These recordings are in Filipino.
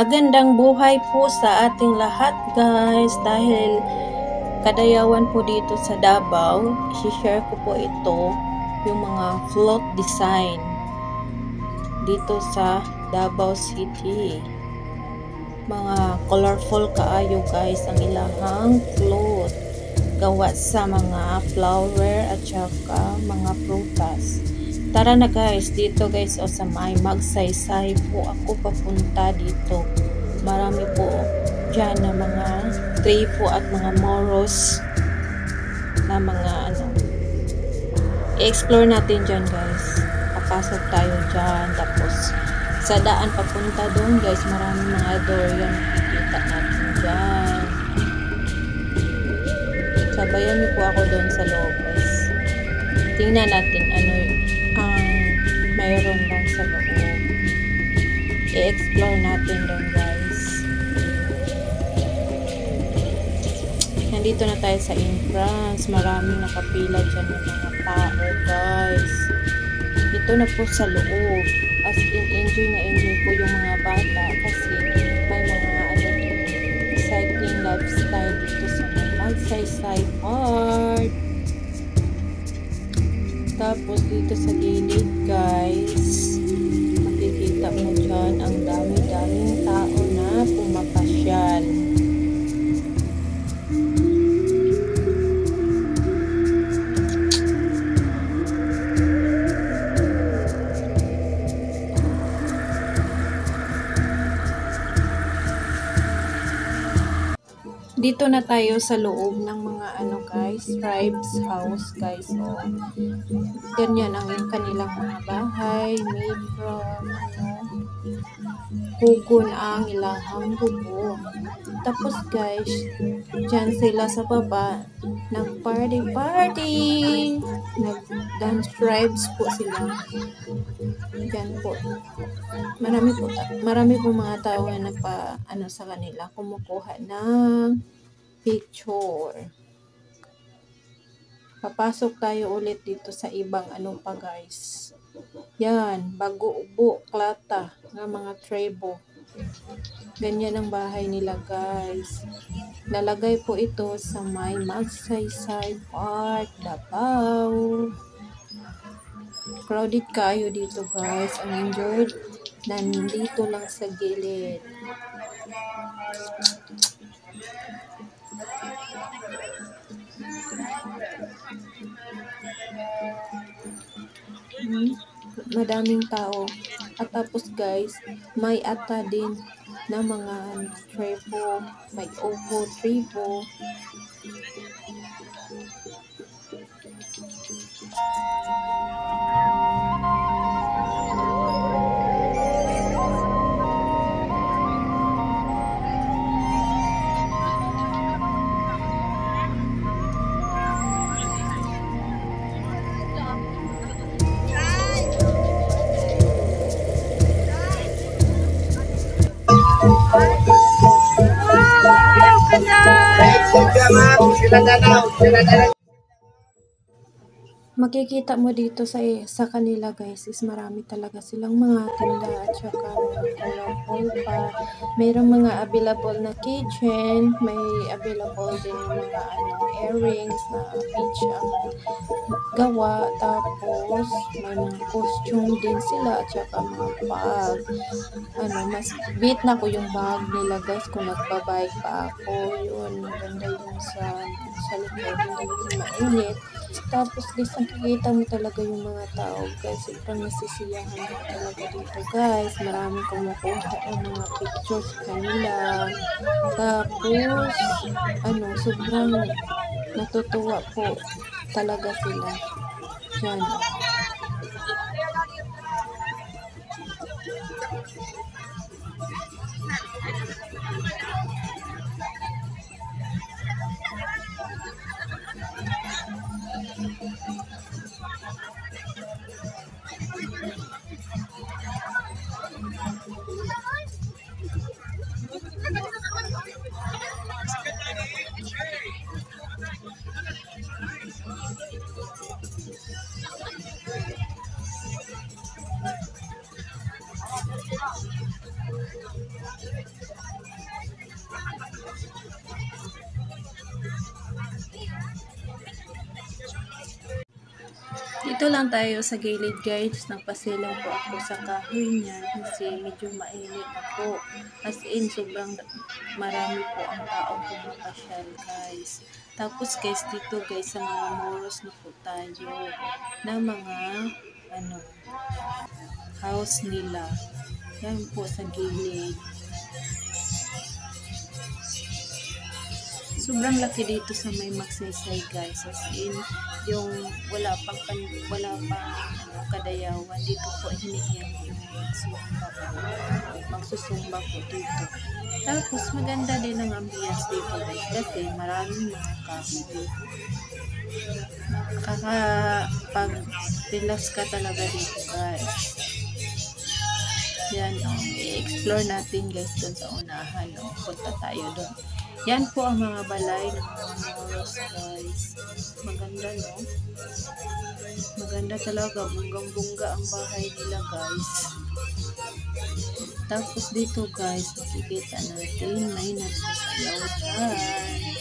Magandang buhay po sa ating lahat guys, dahil kadayawan po dito sa Davao, i-share ko po ito, yung mga float design dito sa Davao City. Mga colorful kaayo guys ang ilahang float, gawa sa mga flower at saka mga prutas. Tara na guys, dito guys o sa may Magsaysay po ako papunta dito. Marami po dyan na mga tripo at mga moros na mga i-explore natin dyan guys. Papasok tayo dyan, tapos sa daan papunta doon guys, marami mga durian makikita natin dyan. Sabayan niyo po ako doon sa loob guys. Tingnan natin ano ang mayroon lang sa loob. I-explore natin doon guys. Nandito na tayo sa entrance. Maraming nakapila dyan ng mga tao guys. Dito na po sa loob. As in, enjoy na enjoy po yung mga bata kasi may mga exciting lifestyle dito sa Magsaysay Park. Tapos dito sa gilid guys, makikita mo dyan ang dami-daming tao na pumapasyal. Dito na tayo sa loob ng mga guys, tribes house guys. So, ganyan ang kanilang mga bahay, made from kugon ang ilahang bubo. Tapos guys, dyan sila sa baba, nag-party, nag-dance tribes po sila. Dyan po. Marami po mga tao na sa kanila, kumukuha ng picture. Papasok tayo ulit dito sa ibang pa guys. Yan, Bago-ubo, Klata, ng mga tribo. Ganyan ang bahay nila guys. Lalagay po ito sa may Magsaysay Park, Davao. Crowded kayo dito guys. Ang enjoy nandito lang sa gilid. Madaming tao. At tapos guys, may ata din na mga tribo, may opo tribo. Makikita mo dito sa kanila guys is marami talaga silang mga tinda at saka colorful pa. Mayroong mga available na kitchen, may available din mga earrings na beach ang gawa, tapos may mga costume din sila at saka mga bag. Mas beat na ko yung bag nila guys kung nagbabike pa ako. Yun, maganda yung sa likod, hindi yung mainit. Tapos guys, nakikita mo talaga yung mga tao guys, sobrang nasisiyahan mo talaga dito guys. Maraming kumukuha ng mga pictures kanila. Tapos sobrang natutuwa po talaga sila dyan. Dito lang tayo sa gilid guys, nagpasilang po ako sa kahoy niyan kasi medyo mainit na po. As in, sobrang marami po ang taong pumapasyal guys. Tapos guys, dito guys, sa mga moros na po tayo na mga ano, house nila. Yan po sa gilid. Sobrang laki dito sa may Magsaysay guys. As in, yung wala pang kadayawan dito po hinihiyang yung magsusumba po dito. Tapos maganda din ang ambience dito guys kasi maraming mga kahoy. Pag-relax ka talaga dito guys. Yan, i-explore natin guys doon sa unahan. Punta tayo doon. Yan po ang mga balay ng mga moros guys. Maganda no? Maganda talaga. Bunggang-bungga ang bahay nila guys. Tapos dito guys, makikita natin may nagsasayaw dyan.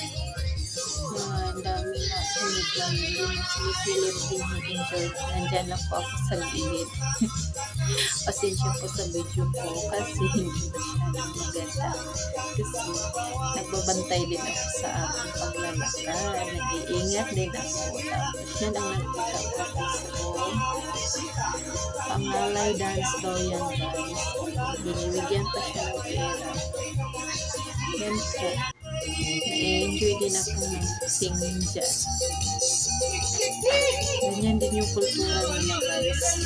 Yan, dami na sunod lang. Hindi nagsisilip din enjoy. Nandyan lang po ako sa gilid. Pasensya po sa video ko kasi hindi masyadong maganda. Kasi nagbabantay din ako sa aking paglalakad. Nag-iingat din ako. Tapos yan ang nagkita ko sa pangalay dance daw yan guys. Binibigyan pa siya ng pera. Yan po. Na-enjoy din ako ng singing dyan. Ganyan din yung kultura nila guys.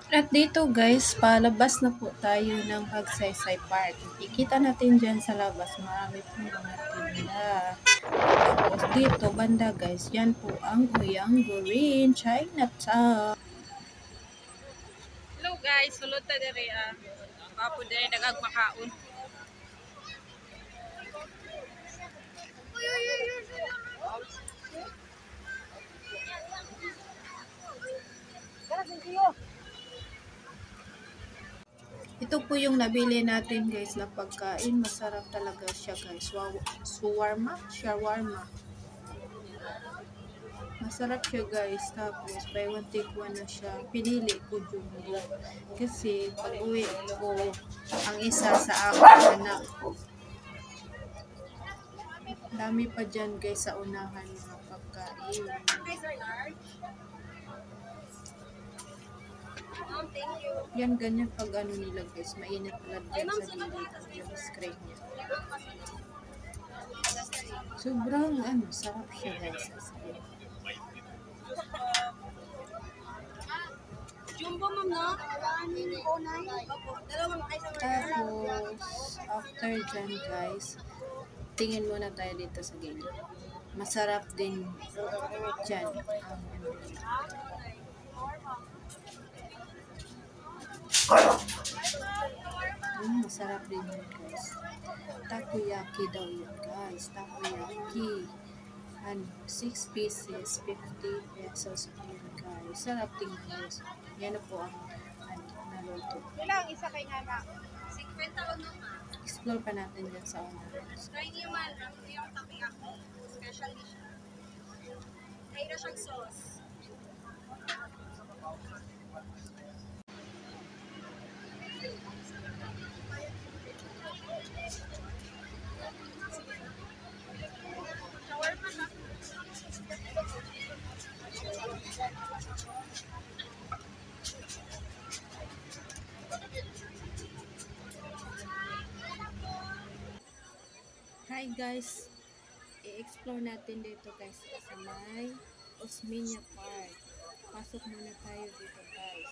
At dito guys, palabas na po tayo ng Magsaysay Park. Ikita natin dyan sa labas, marami po mga tinda. Tapos dito, banda guys, yan po ang Huyang Gurin Chinatown. Hello guys, sulod ta diri Papo diri nagagmakaon. Ito po yung nabili natin guys na pagkain. Masarap talaga siya guys. Shawarma. Masarap siya guys. Tapos buy one take one na siya. Pinili ko jumbo. Kasi pag uwi ko ang isa sa aking anak. Dami pa dyan guys sa unahan mga pagkain. Yan, ganyan pag ano nila guys, mainit pala dyan sa gilid yung screen niya. Sobrang sarap siya guys. Jumbo ma'am no? Tapos, after dyan guys, tingin muna tayo dito sa gilid. Masarap din dyan ang masarap din yun guys. Takoyaki daw yun guys. Takoyaki. 6 pieces, 50 pesos po yun guys. Sarap din guys. Yan na po ang naluto. Ilang isa kay nana? 50 o naman. Explore pa natin dyan sa una. Try niyo man ang yung takoyaki. Special dish. Mayroon siyang sauce. Hi guys, i-explore natin dito guys sa may Osmeña Park. Pasok muna tayo dito guys.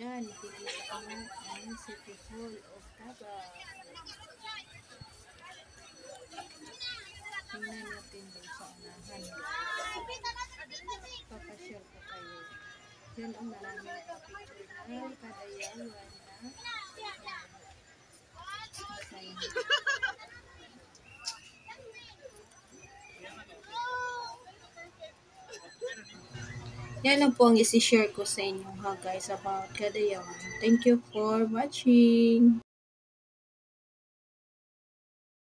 Yan, nakikita mo ang City Hall of Davao. Tingnan natin dun sa unahan guys. Papasyal ko kayo. Yan ang marami nakapicture na kadayawan na sign. Yan lang po ang isi-share ko sa inyo ha guys about Kadayawan. Thank you for watching.